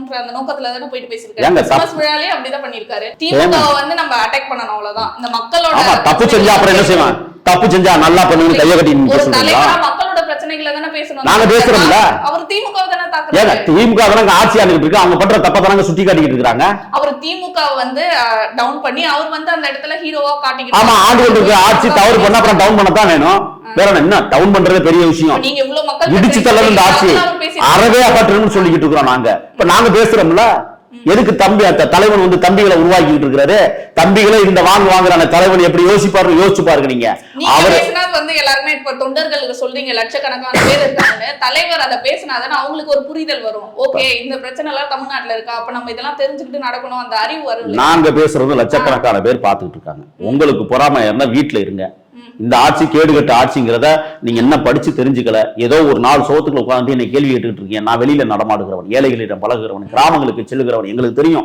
பேசணும்ன்ற அந்த நோக்கத்துல தானே போயிட்டு பேசிருக்காரு. கிறிஸ்துமஸ் விழாலே அப்படிதான் பண்ணிருக்காரு. திமுக வந்து நம்ம அட்டாக் பண்ணணும் அவ்வளவுதான். இந்த மக்களோட தப்பு செஞ்சா அப்புறம் என்ன செய்வான்? தப்பு செஞ்சா நல்லா பண்ணுன்னு கையை கட்டி மக்களோட பிரச்சனைகளை தானே பேசணும். நாங்க பேசுறோம்ல. அவர் திமுக தானே தாக்குறாரு. திமுக தானே ஆட்சி ஆண்டுட்டு இருக்கு. அவங்க பண்ற தப்ப தானங்க சுட்டி காட்டிட்டு இருக்காங்க. அவர் திமுக வந்து டவுன் பண்ணி அவர் வந்து அந்த இடத்துல ஹீரோவா காட்டிக்கிட்டு. ஆமா, ஆண்டு கொண்டிருக்க ஆட்சி தவறு பண்ணா அப்புறம் டவுன் பண்ணத்தான் வேணும். வேற என்ன டவுன் பண்றது பெரிய விஷயம். நீங்க இவ்வளவு மக்கள் இடிச்சு தள்ளது இந்த ஆட்சி அறவே அகற்றணும்னு சொல்லிக்கிட்டு இருக்கிறோம் நாங்க. இப்ப நாங்க பேசுறோம்ல. எதுக்கு தம்பி அந்த தலைவன் வந்து தம்பிகளை உருவாக்கிட்டு இருக்காரு? தம்பிகளை இந்த வாங்குறான தலைவன் எப்படி யோசிப்பாரு? யோசிச்சு பாருங்க நீங்க. அவர் வந்து எல்லாருமே இப்ப தொண்டர்களுக்கு சொல்றீங்க லட்சக்கணக்கான பேர் இருக்காங்க. தலைவர் அதை பேசினாதானே அவங்களுக்கு ஒரு புரிதல் வரும். ஓகே, இந்த பிரச்சனை எல்லாம் தமிழ்நாட்டுல இருக்கா, அப்ப நம்ம இதெல்லாம் தெரிஞ்சுக்கிட்டு நடக்கணும், அந்த அறிவு வரும். நாங்க பேசுறது லட்சக்கணக்கான பேர் பார்த்துக்கிட்டு இருக்காங்க. உங்களுக்கு பொறாம இருந்தா வீட்டுல இருங்க. இந்த ஆட்சி கேடுகட்ட ஆட்சிங்கிறத நீங்க என்ன படிச்சு தெரிஞ்சுக்கல. ஏதோ ஒரு நாள் சோத்துக்குள்ள உட்காந்து என்னை கேள்வி கேட்டுக்கிட்டு இருக்கீங்க. நான் வெளியில நடமாடுகிறவன், ஏழைகளிடம் பழகுகிறவன், கிராமங்களுக்கு செல்லுகிறவன், எங்களுக்கு தெரியும்.